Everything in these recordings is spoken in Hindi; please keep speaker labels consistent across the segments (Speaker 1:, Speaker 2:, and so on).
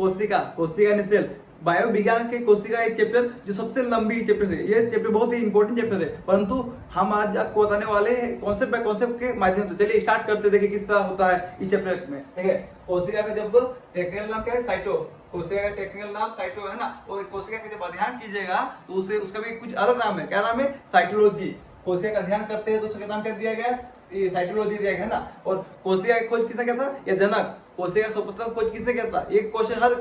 Speaker 1: कोशिका, कोशिका यानी सेल। बायो विज्ञान के कोशिका एक चैप्टर जो सबसे लंबी चैप्टर है, ये चैप्टर बहुत ही इंपॉर्टेंट चैप्टर है, परंतु हम आज आपको बताने वाले हैं कॉन्सेप्ट बाय कॉन्सेप्ट के माध्यम से। चलिए स्टार्ट करते, देखिए किस तरह होता है इस चैप्टर में। ठीक है, कोशिका का जब टेक्निकल नाम क्या है, साइटो। कोशिका का टेक्निकल नाम साइटो है ना। और कोशिका का जब अध्ययन कीजिएगा तो उसे उसका भी कुछ अलग नाम है। क्या नाम है? साइटोलॉजी। कोशिका का अध्ययन करते हैं तो उसका नाम क्या दिया गया? साइटोलॉजी दिया गया है ना। और कोशिका की खोज किसने किया था? ये जनक। कोशिका का सर्वप्रथम खोज किसने किया था? एक क्वेश्चन हर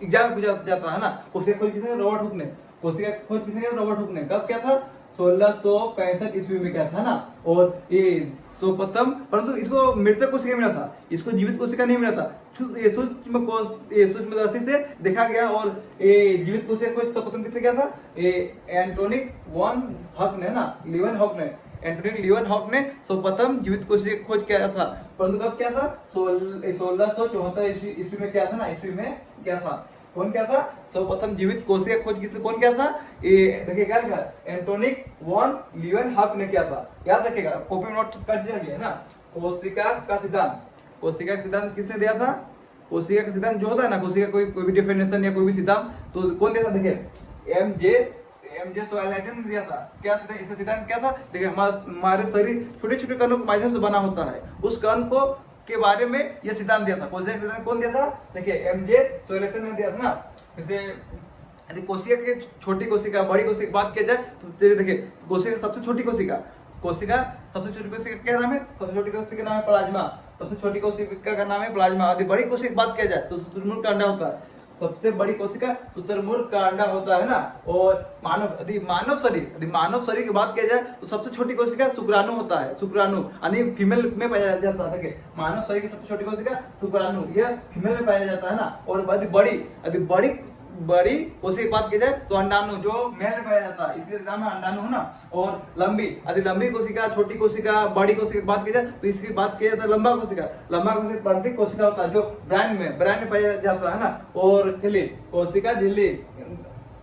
Speaker 1: एग्जाम में पूछा जाता है ना। कोशिका खोज किसने? रॉबर्ट हुक ने। कोशिका खोज किसने किया? रॉबर्ट हुक ने। कब क्या था? 1665 ईस्वी में क्या था ना। और ये सर्वप्रथम, परंतु इसको मृतक कोशिका मिला था, इसको जीवित कोशिका नहीं मिला था। ये सूक्ष्मदर्शी से देखा गया। और ये जीवित कोशिका खोज सर्वप्रथम किसने किया था? एंटोनिक वन हक ने ना, लीवन हक ने। एंटोनिक लीवन हॉक ने सर्वप्रथम जीवित कोशिका खोज किया था। परंतु कब क्या था? 1674 ईस्वी में क्या था ना, ईस्वी में क्या था? कौन क्या था? सर्वप्रथम जीवित कोशिका खोज किसने कौन किया था? ये देखिए क्या लिखा है? एंटोनिक वन लीवन हॉक ने किया था। याद रखिएगा, कॉपी में नोट कर लीजिए ना। कोशिका का सिद्धांत, कोशिका का सिद्धांत किसने दिया था? कोशिका का सिद्धांत जो होता है ना, कोशिका कोई भी डेफिनेशन या कोई भी सिद्धांत, तो कौन दिया था? देखिए एमजे सोलाइटन ने दिया था। क्या इसका सिद्धांत क्या था? देखिए हमारे शरीर छोटे छोटे कणों के माध्यम से बना होता है, उस कण को के बारे में यह सिद्धांत दिया था। कोशिका सिद्धांत कौन दिया था? देखिए एमजे सोलाइटन ने दिया था ना। जैसे यदि कोशिका के छोटी कोशिका बड़ी कोशिका की बात किया जाए तो देखिए कोशिका सबसे छोटी कोशिका, सबसे छोटी कोशिका क्या नाम है? सबसे छोटी कोशिका का नाम है प्लाज्मा। सबसे छोटी कोशिका का नाम है प्लाज्मा। यदि बड़ी कोशिका की बात किया जाए तो शुतुरमुर्ग का अंडा होता है। सबसे बड़ी कोशिका शुतुरमुर्ग का अंडा होता है ना। और मानव शरीर की बात किया जाए तो सबसे छोटी कोशिका शुक्राणु होता है। शुक्राणु यानी फीमेल में पाया जाता है। मानव शरीर की सबसे छोटी कोशिका शुक्राणु, यह फीमेल में पाया जाता है ना। और यदि बड़ी कोशिका की बात की जाए तो अंडाणु, जो मेल में पाया जाता है, इसलिए नाम है अंडाणु है ना। और लंबी कोशिका, छोटी कोशिका, बड़ी कोशिका की बात की जाए तो इसकी बात की जाए तो लंबा कोशिका तंत्रिक कोशिका होता है, जो ब्रेन में पाया जाता है ना। और चलिए कोशिका झिल्ली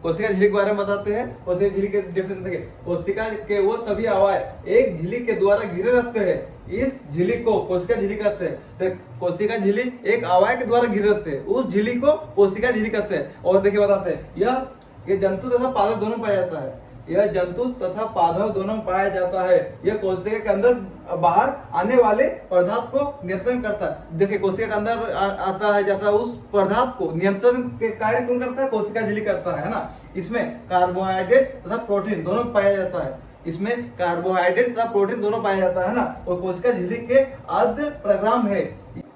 Speaker 1: के बारे में बताते हैं। कोशिका झिल्ली के डेफिनेशन देखिए, कोशिका के वो सभी अवयव एक झिल्ली के द्वारा घिरे रहते हैं। इस झिल्ली को कोशिका झिल्ली कहते हैं। तो कोशिका झिल्ली एक अवयव के द्वारा घिरे रहते हैं, उस झिल्ली को कोशिका झिल्ली कहते हैं। और देखिए बताते हैं, यह जंतु तथा पादप दोनों पाया जाता है। यह जंतु तथा पादप दोनों पाया जाता है। यह कोशिका के अंदर बाहर आने वाले पदार्थ को नियंत्रण करता है। देखिए कोशिका के अंदर आता है जाता है, उस पदार्थ को नियंत्रण के कार्य कौन करता है? कोशिका झिल्ली करता है ना। इसमें कार्बोहाइड्रेट तथा प्रोटीन दोनों पाया जाता है। इसमें कार्बोहाइड्रेट तथा प्रोटीन दोनों पाया जाता है ना। और कोशिका झिल्ली के अर्ध प्रोग्राम है।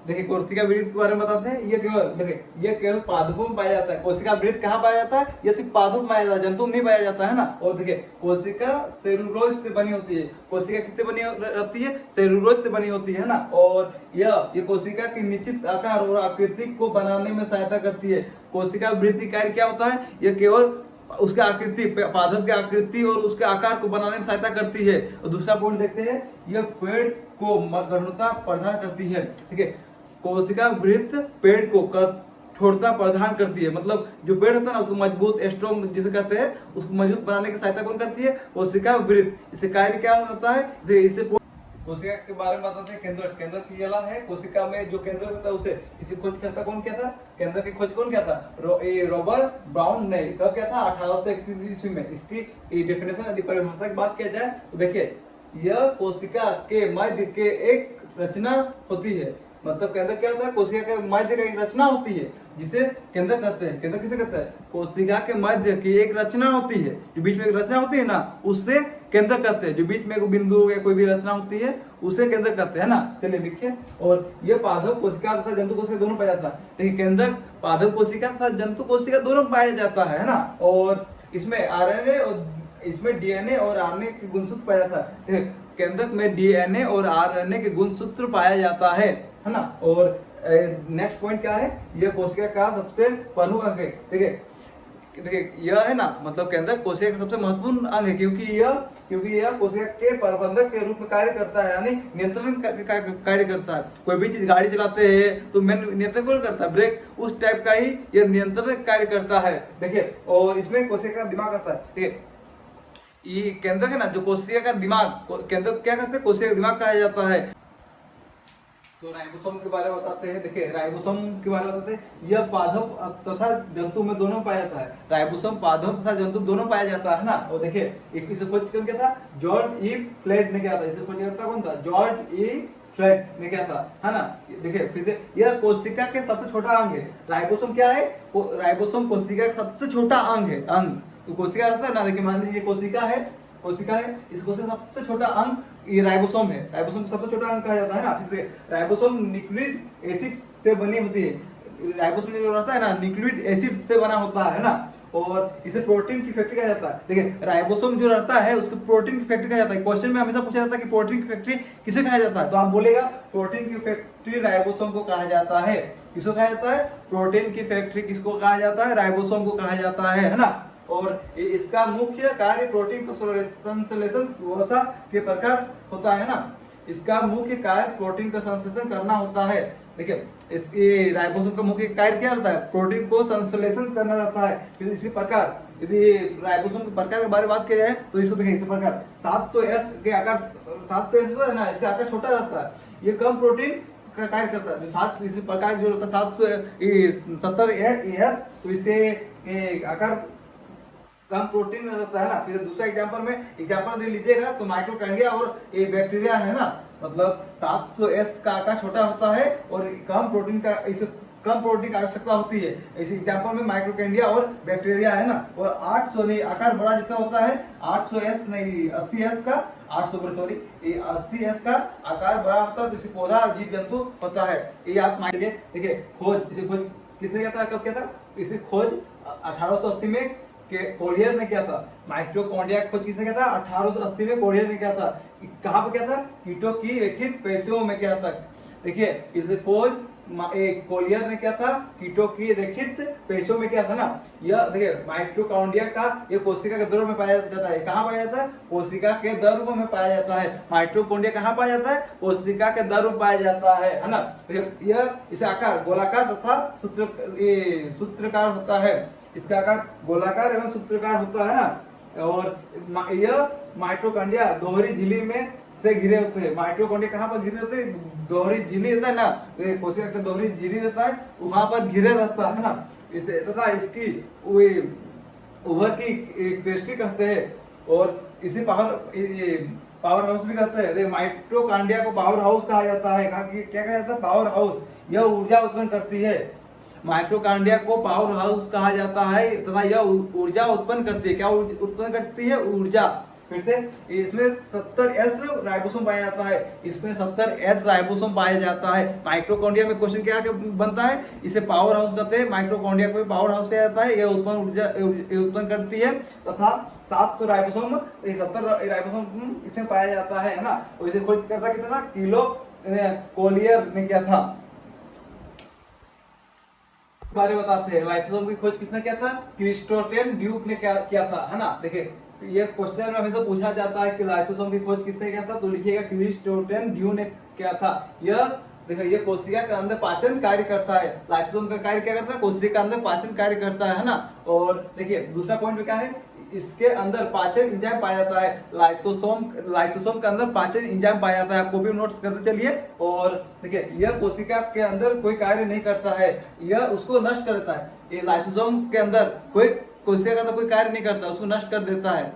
Speaker 1: देखिए कोशिका वृत्त के बारे में बताते हैं। ये केवल पादपों में पाया जाता है। कोशिका वृत्त कहाँ पाया जाता है? ये सिर्फ पादपों में पाया जाता है, जंतु में नहीं पाया जाता है ना। और देखिए कोशिका सेलुलोज से बनी होती है। कोशिका किससे बनी रहती है? सेलुलोज से बनी होती है ना। और ये कोशिका की निश्चित आकार और आकृति को बनाने में सहायता करती है। कोशिका वृत्त कार्य क्या होता है? यह केवल उसके आकृति, पादप की आकृति और उसके आकार को बनाने में सहायता करती है। और दूसरा पॉइंट देखते हैं, यह पेड़ को गढ़ता प्रदान करती है। ठीक है, कोशिका वृत्त पेड़ को कठोरता प्रदान करती है। मतलब जो पेड़ होता है ना, उसको मजबूत, स्ट्रॉन्ग जिसे कहते हैं, उसको मजबूत बनाने की सहायता कौन करती है? कोशिका वृत्त। इससे कार्य क्या होता है? इसे कोशिका के बारे में बताते हैं। केंद्र की जला है। कोशिका में जो केंद्र होता है उसे इसी खोज करता कौन किया था? केंद्र की खोज कौन किया था? रॉबर्ट ब्राउन ने। कब किया था? 1831 ईस्वी में। इसकी डेफिनेशन यदि परिभाषा की बात किया जाए तो देखिए, यह कोशिका के मध्य के एक रचना होती है। मतलब केंद्र क्या होता है? कोशिका के मध्य का एक रचना होती है जिसे केंद्र कहते हैं। केंद्र किसे कहते हैं? कोशिका के मध्य की एक रचना होती है, जो बीच में एक रचना होती है ना, उससे केंद्र कहते हैं। जो बीच में एक बिंदु या कोई भी रचना होती है उसे केंद्र कहते हैं ना। चलिए लिखिए। और ये पादप कोशिका तथा जंतु कोशिका दोनों पाया जाता है। देखिए केंद्र पादप कोशिका तथा जंतु कोशिका दोनों पाया जाता है ना। और इसमें आरएनए और इसमें डीएनए और आरएनए के गुणसूत्र पाया जाता है। केंद्रक में डीएनए और आरएनए के गुणसूत्र पाया जाता है ना। और नेक्स्ट पॉइंट क्या है? यह कोशिका का सबसे प्रमुख अंग है। देखिए यह है ना, मतलब केंद्रक कोशिका का सबसे महत्वपूर्ण अंग है, क्योंकि यह कोशिका के प्रबंधक के रूप में कार्य करता है, यानी नियंत्रण कार्य करता है। कोई भी चीज गाड़ी चलाते हैं तो नियंत्रण कौन करता है? ब्रेक। उस टाइप का ही यह नियंत्रण कार्य करता है। देखिए, और इसमें कोशिका का दिमाग आता है। देखिए ये केंद्रक है ना, जो कोशिका का दिमाग, केंद्रक क्या कहते हैं? कोशिका का दिमाग कहा जाता है। तो राइबोसोम के बारे में बताते हैं। देखिए राइबोसोम के बारे में बताते हैं, यह पादप तथा जंतु में दोनों पाया जाता है। राइबोसोम पादप तथा जंतु दोनों पाया जाता है ना। और देखिए एक इसे खोज कौन किया था, जॉर्ज ई फ्लेड ने किया था। इसे खोज करता कौन था, जॉर्ज ई फ्लेड ने किया था, है ना। देखिए फिर से, यह कोशिका के सबसे छोटा अंग है। राइबोसोम क्या है, राइबोसोम कोशिका का सबसे छोटा अंग है। अंग तो कोशिका रहता है ना, देखिए मान लीजिए कोशिका है, कोशिका है, इस कोशिका का सबसे छोटा अंग ये राइबोसोम है। राइबोसोम सबसे छोटा अंग कहा जाता है ना। फिर से राइबोसोम न्यूक्लिक एसिड से बनी होती है। राइबोसोम जो रहता है ना, न्यूक्लिक एसिड से बना होता है ना। और इसे प्रोटीन की फैक्ट्री कहा जाता है। देखिए राइबोसोम जो रहता है उसको प्रोटीन की फैक्ट्री कहा जाता है। क्वेश्चन में हमेशा पूछा जाता है कि प्रोटीन की फैक्ट्री किसे कहा जाता है, तो आप बोलेगा प्रोटीन की फैक्ट्री राइबोसोम को कहा जाता है। किसको कहा जाता है, प्रोटीन की फैक्ट्री किसको कहा जाता है, राइबोसोम को कहा जाता है ना। और इसका मुख्य कार्य प्रोटीन को संश्लेषण व्यवस्था के प्रकार होता है ना। इसका मुख्य कार्य प्रोटीन का संश्लेषण करना होता है। देखिए इसके राइबोसोम का मुख्य कार्य क्या रहता है, प्रोटीन को संश्लेषण करना रहता है। फिर इसी प्रकार यदि राइबोसोम के प्रकार के बारे में बात की जाए तो इसको देखिए इसी प्रकार 700S के आकार, 700S है ना, इसका आकार छोटा रहता है। ये कम प्रोटीन का कार्य करता है। जो सात इसी प्रकार जो रहता है 770S, तो इसे आकार कम प्रोटीन में रहता है ना। फिर दूसरा एग्जांपल में एग्जांपल दे लीजिएगा तो माइटोकॉन्ड्रिया और ये बैक्टीरिया है ना, मतलब 700S का आकार छोटा होता है और कम प्रोटीन का, इसे कम प्रोटीन की आवश्यकता होती है। इस एग्जांपल में माइटोकॉन्ड्रिया और बैक्टीरिया है ना। और 800 नहीं, आकार बड़ा जिसका होता है 800S नहीं 80S का, 800 सॉरी, ये 80S का आकार बड़ा होता है। तो इसे पौधा जीव जंतु होता है। ये आप मान लीजिए। देखिए खोज, इसे खोज किसने किया था, कब किया था, इसे खोज 1880 में के कोरियर ने किया था। माइटोकॉन्ड्रिया की खोज किसने किया था, 1880 में कोरियर ने किया था। कहां पर किया था, कीटों की रेखित पेशियों में किया था। देखिए इसे खोज कोलियर ने किया था, कीटों की रेखित पेशियों में किया था ना। यह देखिए माइटोकॉन्ड्रिया का ये कोशिका के द्रव में पाया जाता है। कहां पाया जाता है, कोशिका के द्रव में पाया जाता है। माइटोकॉन्ड्रिया कहां पाया जाता है, कोशिका के द्रव में पाया जाता है ना। यह इसे आकार गोलाकार तथा सूत्रकार होता है। इसका आकार गोलाकार एवं सूत्रकार होता है ना। और यह माइटोकॉन्ड्रिया दोहरी झिल्ली में से घिरे होते हैं। माइटोकॉन्ड्रिया कहां पर घिरे होते हैं, दोहरी झिल्ली रहता है ना, तो कोशिका का दोहरी झिल्ली रहता है, वहां पर घिरे रहता है ना। इसे तथा इसकी उभर की पेस्ट्री कहते हैं। और इसे पावर हाउस भी कहते हैं। माइटोकॉन्ड्रिया को पावर हाउस कहा जाता है। क्या कहा जाता है, पावर हाउस। यह ऊर्जा उत्पन्न करती है। माइटोकॉन्ड्रिया को पावर हाउस कहा जाता है तथा यह ऊर्जा उत्पन्न करती है। क्या उत्पन्न करती है, ऊर्जा। फिर से इसमें 70S राइबोसोम पाया जाता है। इसमें 70S राइबोसोम पाया जाता है। माइटोकॉन्ड्रिया में क्वेश्चन क्या बनता है, इसे पावर हाउस कहते हैं। माइटोकॉन्ड्रिया को पावर हाउस कहा जाता है। यह उत्पन्न करती है तथा 700 राइबोसोम, 70 राइबोसोम इसमें पाया जाता है ना। और इसे खोज करता कितना, किलो कोलियर ने किया था। बारे बताते हैं, लाइसोसोम की खोज किसने किया था, क्रिस्टोफर ड्यूक ने किया था, है ना। देखिए ये क्वेश्चन में हमेशा पूछा जाता है कि लाइसोसोम की खोज किसने किया था, तो लिखिएगा क्रिस्टोफर ड्यूक ने किया था। यह देखिए ये कोशिका के अंदर पाचन कार्य करता है। लाइसोसोम का कार्य क्या करता है, कोशिका के अंदर पाचन कार्य करता है ना। और देखिए दूसरा पॉइंट क्या है, इसके अंदर पाचन एंजाइम पाया जाता है। लाइसोसोम के अंदर पाचन एंजाइम पाया जाता है। आप कॉपी नोट्स करते चलिए। और देखिए यह कोशिका के अंदर कोई कार्य नहीं करता है, यह उसको नष्ट कर देता है। ये लाइसोसोम के अंदर कोई कोशिका का कोई कार्य नहीं करता, उसको नष्ट कर देता है।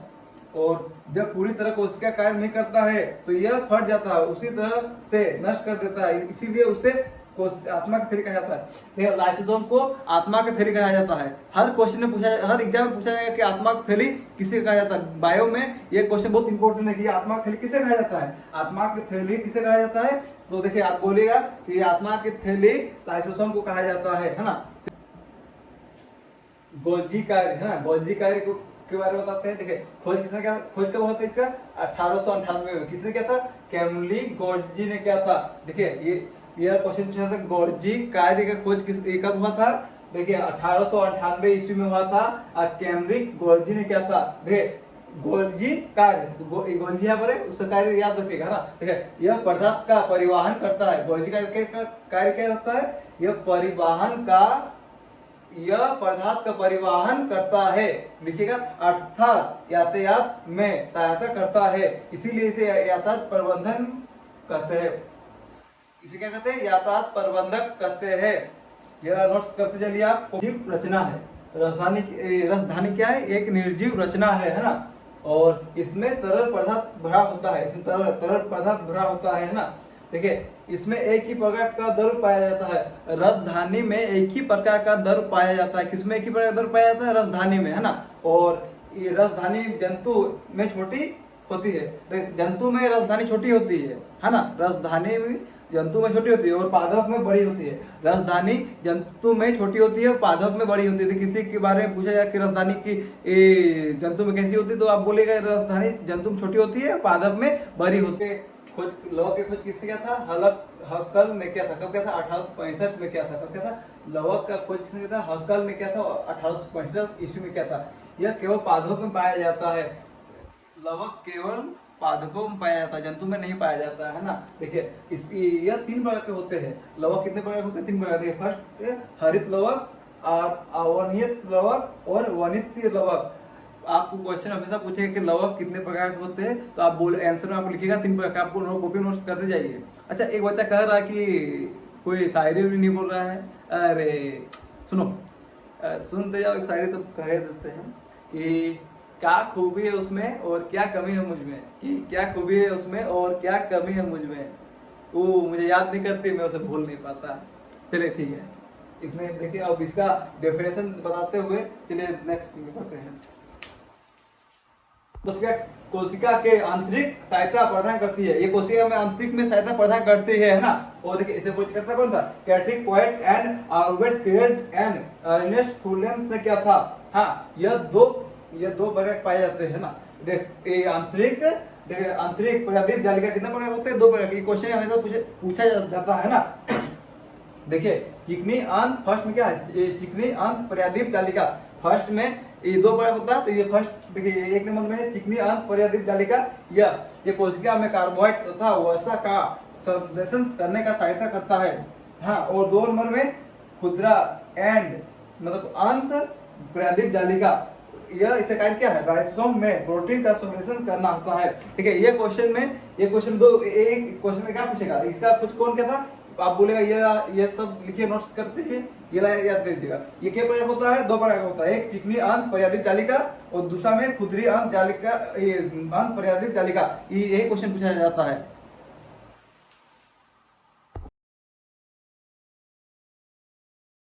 Speaker 1: और जब पूरी तरह कोशिका कार्य नहीं करता है तो यह फट जाता है, उसी तरह से नष्ट कर देता है। इसीलिए उसे आत्मा का थैली कहा जाता है। लाइसोसोम को आत्मा का थैली कहा जाता है। हर क्वेश्चन में पूछा, हर एग्जाम में पूछा जाएगा कि आत्मा का थैली किसे कहा जाता है। बायो में ये क्वेश्चन बहुत इंपॉर्टेंट है कि आत्मा की थैली किसे कहा जाता है, आत्मा की थैली किसे कहा जाता है। तो देखिए आप बोलेगा कि आत्मा की थैली लाइसोसोम को कहा जाता है ना। गोल्जी कार्य है ना, गोल्जी कार्य के बारे में बताते हैं। देखिए खोज किसने किया, खोज कब हुआ था इसका, 1898 में। किसने किया था, कैमली गोल्जी ने किया था। देखिए ये क्वेश्चन पूछा था, गोल्जी कार्य का खोज कब हुआ था। देखिए 1898 ईस्वी में हुआ था और कैमरी गोल्जी ने किया था। देखिए गोल्जी कार्य, गोल्जी यहाँ पर है, उसका कार्य याद रखिएगा ना। देखिए यह पदार्थ का परिवहन करता है। गोल्जी कार्य का कार्य क्या रहता है, यह पदार्थ का परिवहन करता है, लिखिएगा, अर्थात यातायात में सहायता करता है। इसीलिए इसे यातायात प्रबंधन कहते हैं। इसे क्या कहते हैं, यातायात प्रबंधक कहते हैं। यह नोट्स करते चलिए आप। निर्जीव रचना है राजधानी। राजधानी क्या है, एक निर्जीव रचना है ना। और इसमें तरल पदार्थ भरा होता है, इसमें तरल पदार्थ भरा होता है ना। देखिए इसमें एक ही प्रकार का द्रव पाया जाता है। राजधानी में एक ही प्रकार का द्रव पाया जाता है। किसमें एक ही प्रकार का द्रव पाया जाता है, राजधानी में, है ना। और ये राजधानी जंतु में छोटी होती है। जंतु में राजधानी छोटी होती है ना। राजधानी में जंतु में छोटी होती है और पादप में बड़ी होती है। राजधानी जंतु में छोटी होती है और पादप में बड़ी होती है। तो किसी के बारे में पूछा जाए कि राजधानी की जंतु में कैसी होती है, तो आप बोलेगा राजधानी जंतु में छोटी होती है, पादप में बड़ी होती है। खोज लौह की खोज किसने किया था, हक्कल ने किया था। कब किया था, 1865 में किया था। कब किया था, लौह का खोज किसने किया था, हक्कल ने किया था, 1865 ईस्वी में किया था। यह केवल पादप में पाया जाता है। लौह केवल पादपों में पाया जाता है, जंतु में नहीं पाया जाता है ना। देखिए इस यह 3 प्रकार के होते हैं। लवक कितने प्रकार के होते हैं, 3 प्रकार के। फर्स्ट हरित लवक, अवनित लवक और वनित लवक। आपको क्वेश्चन हमेशा पूछेगा कि लवक कितने प्रकार के होते हैं, तो आप बोले आंसर में आप लिखिएगा 3 प्रकार का। आपको कॉपी नोट्स करते जाइए। अच्छा एक बच्चा कह रहा है कि कोई शायरी भी नहीं बोल रहा है। अरे सुनो, सुनते जाओ, एक शायरी तो कह देते हैं कि क्या खूबी है उसमें और क्या कमी है मुझ में, कि क्या खूबी है उसमें और क्या कमी है मुझ में। वो मुझे याद नहीं करती, मैं उसे भूल नहीं पाता। चलिए ठीक है, इसमें देखिए अब इसका डेफिनेशन बताते हुए चलिए नेक्स्ट करते हैं। कोशिका के आंतरिक सहायता प्रदान करती है। ये कोशिका में आंतरिक में सहायता प्रदान करती है ना। और देखिए इसे खोज करता कौन था, कैट्रिक पोएट एंड आर्वेट क्रिएट एंड अर्नेस्ट फुलेंस ने क्या था। हाँ यह दो प्रकार पाए जाते हैं ना। देख ये आंतरिक, देखिए आंतरिक प्रादीप जालिका कितने प्रकार होते हैं, 2 प्रकार के। क्वेश्चन हमेशा पूछा जाता है ना। देखिए चिकनी अंत, फर्स्ट में क्या है, ये चिकनी अंत प्रादीप जालिका। फर्स्ट में ये 2 प्रकार होता है। तो ये फर्स्ट देखिए 1 नंबर में है चिकनी अंत प्रादीप जालिका। ये कोशिका में कार्बोहाइड्रेट तथा वसा का संश्लेषण करने का सहायता करता है। हाँ और 2 नंबर में खुदरा एंड मतलब अंत प्रादीप जालिका। यह इसका कार्य क्या है, राइबोसोम में प्रोटीन का संश्लेषण करना होता है। ठीक है, ये क्वेश्चन 2 एक क्वेश्चन में क्या पूछेगा, इसका कुछ कौन क्या था, आप बोलेगा ये सब लिखिए, नोट्स करते हैं, ये याद कर लीजिएगा। ये क्या प्रकार होता है, 2 प्रकार का होता है। एक चिकनी अंत प्रादीप जालिका और दूसरा में खुदरी अंत जालिका, ये अंत प्रादीप जालिका। ये क्वेश्चन पूछा जाता है।